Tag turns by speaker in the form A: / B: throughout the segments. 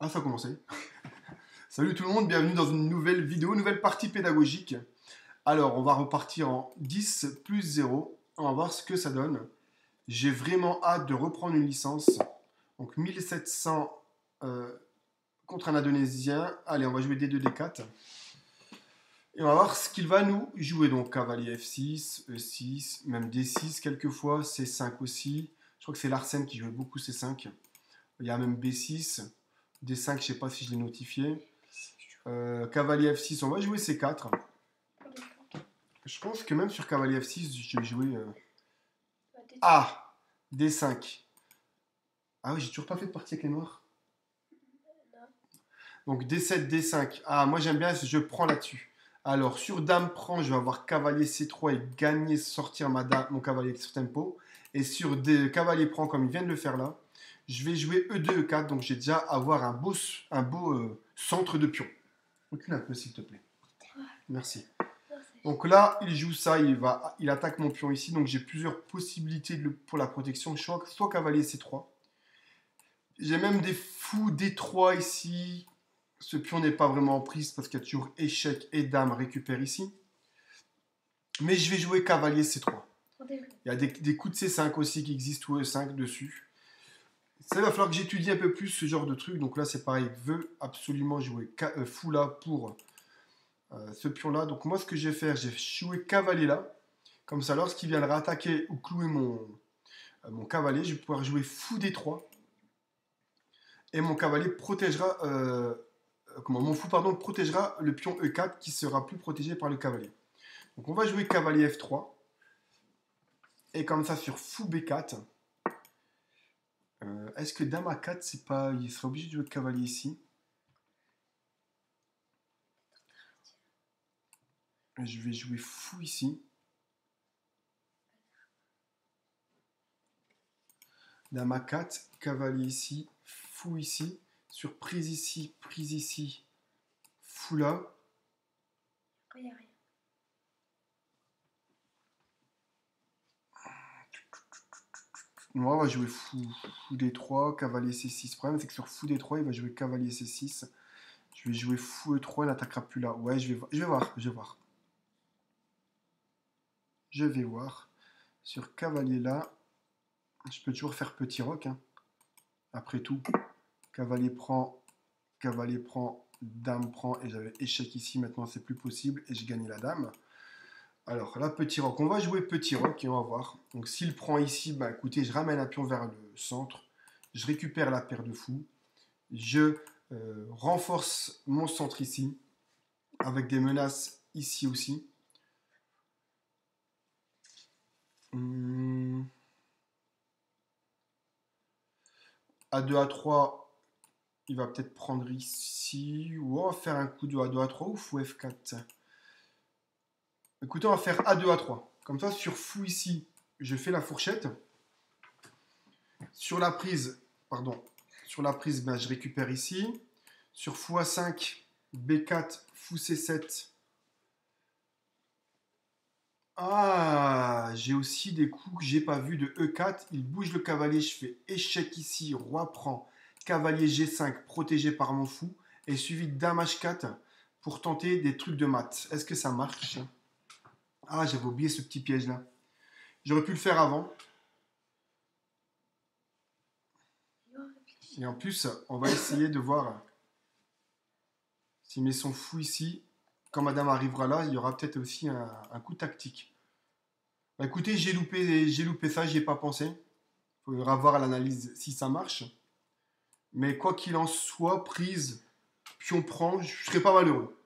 A: Ah, ça a commencé. Salut tout le monde, bienvenue dans une nouvelle vidéo, nouvelle partie pédagogique. Alors, on va repartir en 10 plus 0. On va voir ce que ça donne. J'ai vraiment hâte de reprendre une licence. Donc 1700 contre un Indonésien. Allez, on va jouer D2, D4. Et on va voir ce qu'il va nous jouer. Donc cavalier F6, E6, même D6 quelquefois, C5 aussi. Je crois que c'est Larsen qui jouait beaucoup C5. Il y a même B6. D5, je ne sais pas si je l'ai notifié. Cavalier F6, on va jouer C4. Je pense que même sur cavalier F6, je vais jouer A, D5. Ah oui, j'ai toujours pas fait de partie avec les noirs. Donc D7, D5. Ah, moi j'aime bien, je prends là-dessus. Alors, sur Dame prend, je vais avoir cavalier C3 et gagner, sortir mon cavalier sur tempo. Et sur cavalier prend, comme il vient de le faire là, je vais jouer E2, E4. Donc, j'ai déjà avoir un beau centre de pion. Recule un peu, s'il te plaît. Merci. Donc là, il joue ça, il attaque mon pion ici. Donc, j'ai plusieurs possibilités pour la protection. Soit cavalier C3. J'ai même des fous D3 ici. Ce pion n'est pas vraiment en prise parce qu'il y a toujours échec et dame récupère ici. Mais je vais jouer cavalier C3. Il y a des coups de C5 aussi qui existent ou E5 dessus. Ça va falloir que j'étudie un peu plus ce genre de truc. Donc là, c'est pareil. Il veut absolument jouer fou là pour ce pion-là. Donc moi, ce que je vais faire, je vais jouer cavalier là. Comme ça, lorsqu'il viendra attaquer ou clouer mon cavalier, je vais pouvoir jouer fou D3. Et mon cavalier protégera... mon fou protégera le pion E4 qui sera plus protégé par le cavalier. Donc on va jouer cavalier F3. Et comme ça sur fou B4. Est-ce que dame A4, c'est pas... il serait obligé de jouer cavalier ici. Je vais jouer fou ici. Dame A4, cavalier ici, fou ici. Sur prise ici, fou là.
B: Rien.
A: Moi, on va jouer fou D3, cavalier C6. Le problème, c'est que sur fou D3, il va jouer cavalier C6. Je vais jouer fou E3, il n'attaquera plus là. Ouais, je vais voir. Je vais voir. Sur cavalier là, je peux toujours faire petit roc. Hein. Après tout, cavalier prend, dame prend, et j'avais échec ici. Maintenant, c'est plus possible, et j'ai gagné la dame. Alors là, petit roc. On va jouer petit roc et on va voir. Donc s'il prend ici, bah écoutez, je ramène un pion vers le centre. Je récupère la paire de fous. Je renforce mon centre ici. Avec des menaces ici aussi. A2, A3, il va peut-être prendre ici. Ou on va faire un coup de A2, A3 ou fou F4. Écoutez, on va faire A2, A3. Comme ça, sur fou ici, je fais la fourchette. Sur la prise, ben, je récupère ici. Sur fou A5, B4, fou C7. Ah, j'ai aussi des coups que j'ai pas vus de E4. Il bouge le cavalier, je fais échec ici, roi prend, cavalier G5, protégé par mon fou, et suivi de dame H4 pour tenter des trucs de maths. Est-ce que ça marche? Ah, j'avais oublié ce petit piège-là. J'aurais pu le faire avant. Et en plus, on va essayer de voir s'il met son fou ici. Quand madame arrivera là, il y aura peut-être aussi un coup tactique. Bah, écoutez, j'ai loupé ça, j'y ai pas pensé. Il faudra voir à l'analyse si ça marche. Mais quoi qu'il en soit, prise, pion prend, je serais pas malheureux.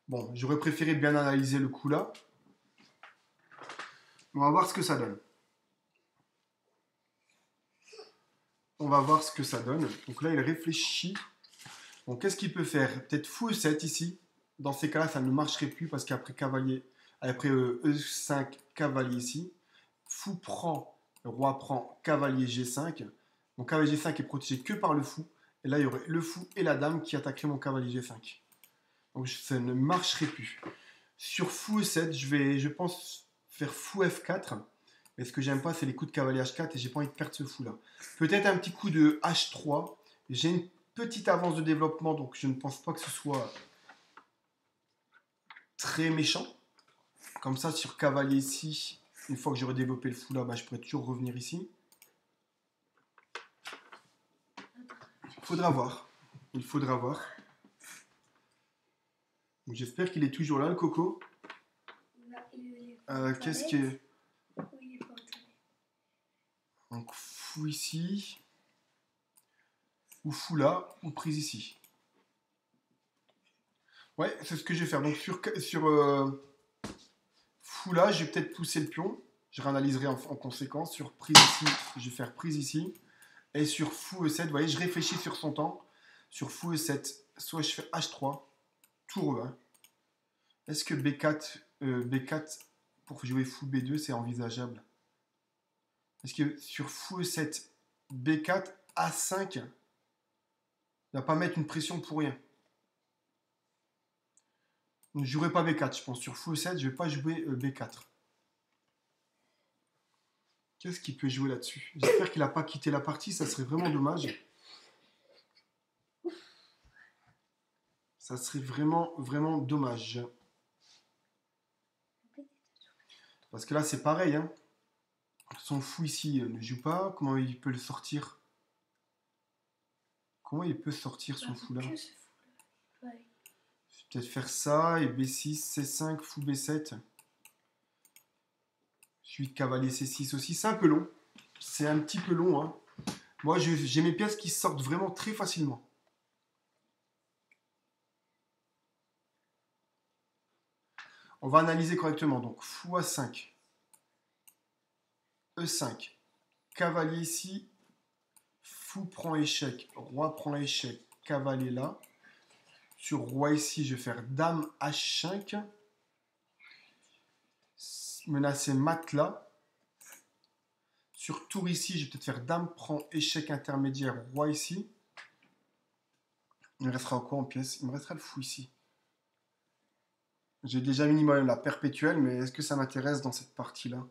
A: Bon, j'aurais préféré bien analyser le coup là. On va voir ce que ça donne. On va voir ce que ça donne. Donc là, il réfléchit. Donc qu'est-ce qu'il peut faire? Peut-être fou E7 ici. Dans ces cas-là, ça ne marcherait plus parce qu'après cavalier, après E5, cavalier ici. Fou prend, le roi prend, cavalier G5. Mon cavalier G5 est protégé que par le fou. Et là, il y aurait le fou et la dame qui attaqueraient mon cavalier G5. Donc ça ne marcherait plus. Sur fou E7, je pense faire fou F4. Mais ce que j'aime pas, c'est les coups de cavalier H4 et j'ai pas envie de perdre ce fou là. Peut-être un petit coup de H3. J'ai petite avance de développement, donc je ne pense pas que ce soit très méchant. Comme ça, sur cavalier ici, une fois que j'aurai développé le fou là, bah, je pourrais toujours revenir ici. Il faudra voir. Il faudra voir. J'espère qu'il est toujours là, le coco. Qu'est-ce que...
B: Oui, il est pas aux toilettes.
A: Donc, fou ici. Ou fou là, ou prise ici. Ouais, c'est ce que je vais faire. Donc, sur fou là, je vais peut-être pousser le pion. Je réanalyserai en conséquence. Sur prise ici, je vais faire prise ici. Et sur fou E7, vous voyez, je réfléchis sur son temps. Sur fou E7, soit je fais H3, tour E1. Est-ce que B4 pour jouer fou B2, c'est envisageable? Est-ce que sur fou E7, B4, A5, ne va pas mettre une pression pour rien? Je ne jouerai pas B4, je pense. Sur fou E7, je ne vais pas jouer B4. Qu'est-ce qu'il peut jouer là-dessus? J'espère qu'il n'a pas quitté la partie, ça serait vraiment dommage. Ça serait vraiment, vraiment dommage. Parce que là, c'est pareil. Hein. Son fou ici ne joue pas. Comment il peut le sortir? Comment il peut sortir son fou là?
B: Que ce fou-là. Ouais.
A: Je vais peut-être faire ça. Et B6, C5, fou B7. Suite cavalier C6 aussi. C'est un peu long. C'est un petit peu long. Hein. Moi, j'ai mes pièces qui sortent vraiment très facilement. On va analyser correctement. Donc, fou A5. E5. Cavalier ici. Fou prend échec. Roi prend échec. Cavalier là. Sur roi ici, je vais faire dame H5. Menacer mat là. Sur tour ici, je vais peut-être faire dame prend échec intermédiaire. Roi ici. Il me restera quoi en pièce? Il me restera le fou ici. J'ai déjà minimum la perpétuelle, mais est-ce que ça m'intéresse dans cette partie-là?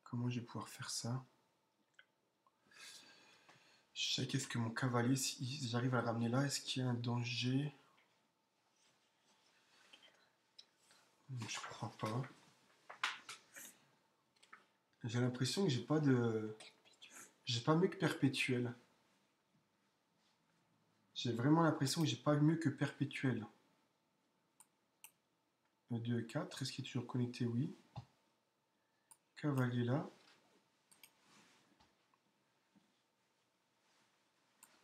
A: Comment je vais pouvoir faire ça? Je sais qu'est-ce que mon cavalier, si j'arrive à le ramener là, est-ce qu'il y a un danger? Je crois pas. J'ai l'impression que j'ai pas mieux que perpétuel. J'ai vraiment l'impression que j'ai pas mieux que perpétuel. 2, 4, est-ce qu'il est toujours connecté? Oui. Cavalier là.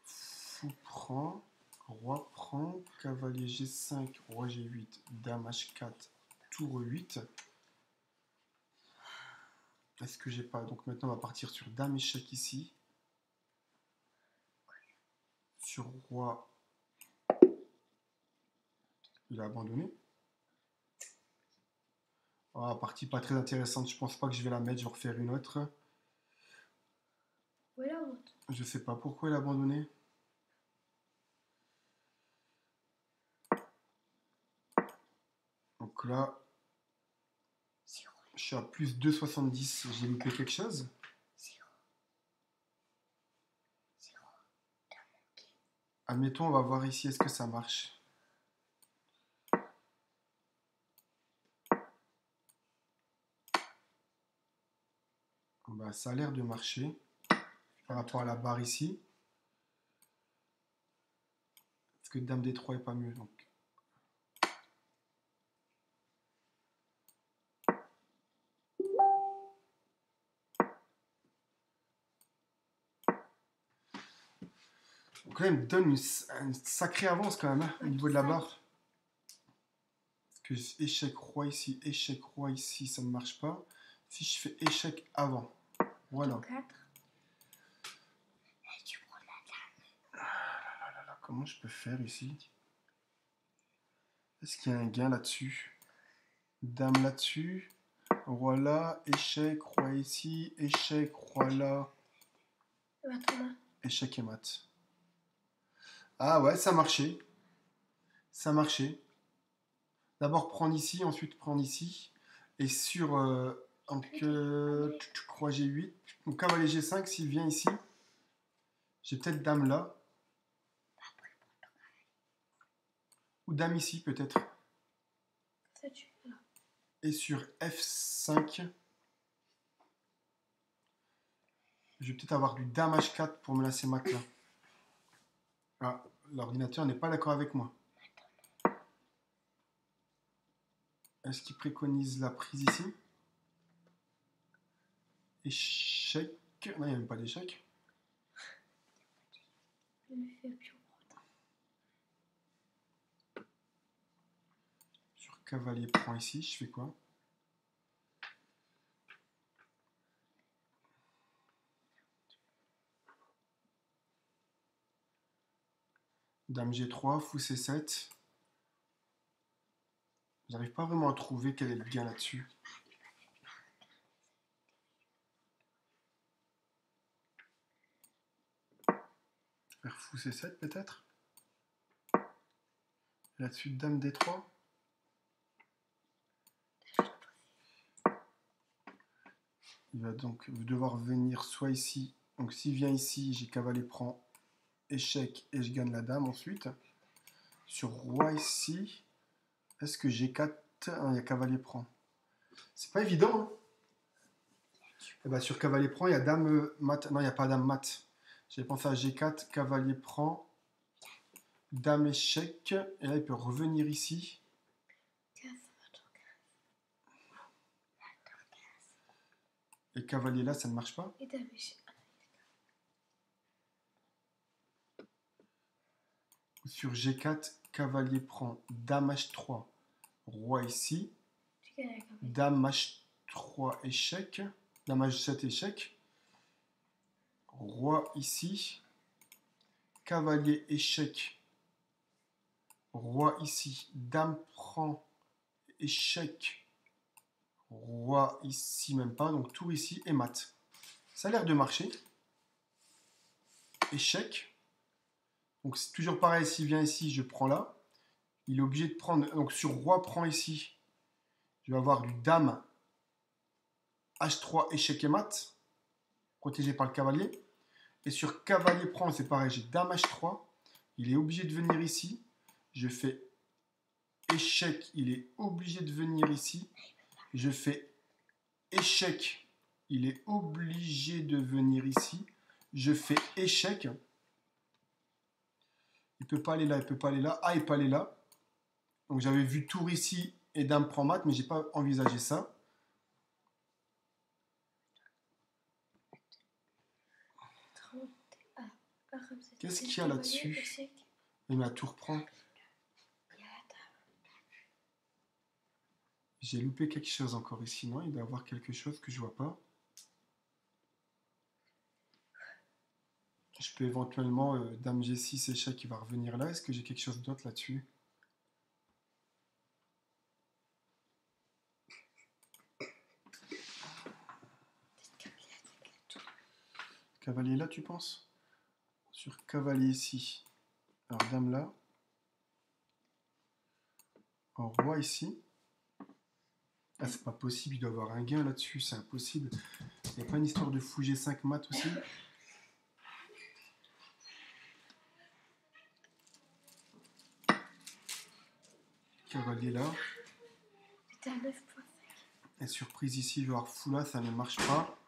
A: Fou prend. Roi prend. Cavalier G5. Roi G8. Dame H4. Tour 8. Est-ce que j'ai pas? Donc maintenant on va partir sur dame échec ici. Sur roi. Il a abandonné. Ah, partie pas très intéressante. Je pense pas que je vais la mettre. Je vais refaire une autre.
B: Où est la route?
A: Je sais pas pourquoi il a abandonné. Donc là, je suis à plus 2,70. J'ai loupé quelque chose. Admettons, on va voir ici, est-ce que ça marche? Bah, ça a l'air de marcher par rapport à la barre ici. Est-ce que dame D3 est pas mieux donc? Donc là, il me donne une sacrée avance quand même hein, au niveau de la barre. Parce que échec roi ici, ça ne marche pas. Si je fais échec avant, voilà.
B: 4. Et tu prends la dame.
A: Comment je peux faire ici? Est-ce qu'il y a un gain là-dessus? Dame là-dessus. Roi là, échec, roi ici, échec, roi là. Échec et mat. Ah ouais, ça marchait. Ça marchait. D'abord prendre ici, ensuite prendre ici. Et sur... donc, tu crois G8. Donc cavalier G5, s'il vient ici, j'ai peut-être dame là. Ou dame ici, peut-être.
B: Ça, tu là.
A: Et sur F5, je vais peut-être avoir du dame H4 pour menacer mat là. Ah, l'ordinateur n'est pas d'accord avec moi. Est-ce qu'il préconise la prise ici? Échec. Non, il n'y a même pas d'échec.
B: Je lui fais pion.
A: Sur cavalier prend ici, je fais quoi? Dame G3, fou C7. J'arrive pas vraiment à trouver quel est le gain là-dessus. Faire fou C7 peut-être? Là-dessus, dame D3. Il va donc devoir venir soit ici. Donc s'il vient ici, j'ai cavalier prend échec et je gagne la dame ensuite. Sur roi ici, est-ce que G4? Il y a cavalier prend. C'est pas évident. Hein. Et bah, sur cavalier prend, il y a dame mat. Non, il n'y a pas dame mat. J'ai pensé à G4, cavalier prend, dame échec. Et là, il peut revenir ici. Et cavalier là, ça ne marche pas.
B: Et dame échec.
A: Sur G4, cavalier prend, dame H3, roi ici,
B: Tu gagnes avec un peu.
A: dame H3 échec, dame H7 échec, roi ici, cavalier échec, roi ici, dame prend échec, roi ici même pas, donc tour ici et mat. Ça a l'air de marcher. Échec. Donc c'est toujours pareil, s'il vient ici, je prends là. Il est obligé de prendre, donc sur roi prend ici, je vais avoir du dame H3 échec et mat, protégé par le cavalier. Et sur cavalier prend, c'est pareil, j'ai dame H3, il est obligé de venir ici. Je fais échec, il est obligé de venir ici. Je fais échec, il est obligé de venir ici. Je fais échec. Il peut pas aller là, il peut pas aller là. Ah, il peut aller là. Donc j'avais vu tour ici et dame prend mat, mais j'ai pas envisagé ça.
B: Ah, comme ça.
A: Qu'est-ce qu'il y a là-dessus?
B: Échec.
A: Et ma tour prend.
B: Il y a la dame.
A: J'ai loupé quelque chose encore ici, non? Il doit y avoir quelque chose que je vois pas. Je peux éventuellement dame G6 échec qui va revenir là. Est-ce que j'ai quelque chose d'autre là-dessus? Cavalier là, tu penses? Sur cavalier ici. Alors dame là. En roi ici. Ah, c'est pas possible, il doit y avoir un gain là-dessus, c'est impossible. Il n'y a pas une histoire de fou G5 mat aussi? Cavalier là.
B: C'était un 9.5.
A: Et surprise ici, je vais avoir fou là, ça ne marche pas.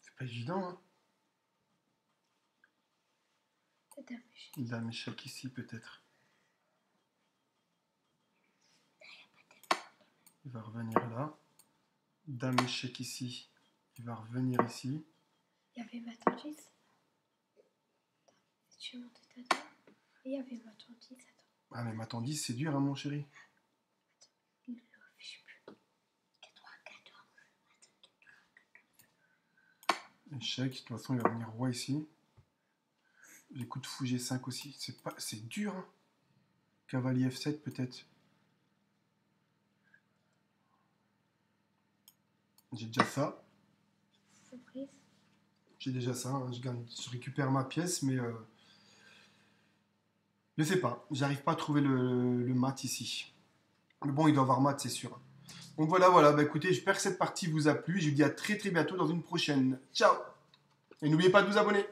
A: C'est pas évident, hein?
B: C'est dame échec.
A: Dame échec ici peut-être. Il va revenir là. Dame échec ici. Il va revenir ici.
B: Il y avait ma tangis. Tu montes ta dame. Et il y avait ma tangis. Attends.
A: Ah mais ma tendise, c'est dur, hein, mon chéri.
B: Il le affiche plus. 94.
A: Échec, de toute façon, il va venir roi ici. J'écoute fou G5 aussi. C'est dur, hein. Cavalier F7 peut-être. J'ai déjà ça.
B: Surprise.
A: J'ai déjà ça. Hein. Je récupère ma pièce, mais Je sais pas, j'arrive pas à trouver le mat ici. Mais bon, il doit avoir mat, c'est sûr. Donc voilà, voilà. Bah écoutez, j'espère que cette partie vous a plu. Je vous dis à très très bientôt dans une prochaine. Ciao! Et n'oubliez pas de vous abonner.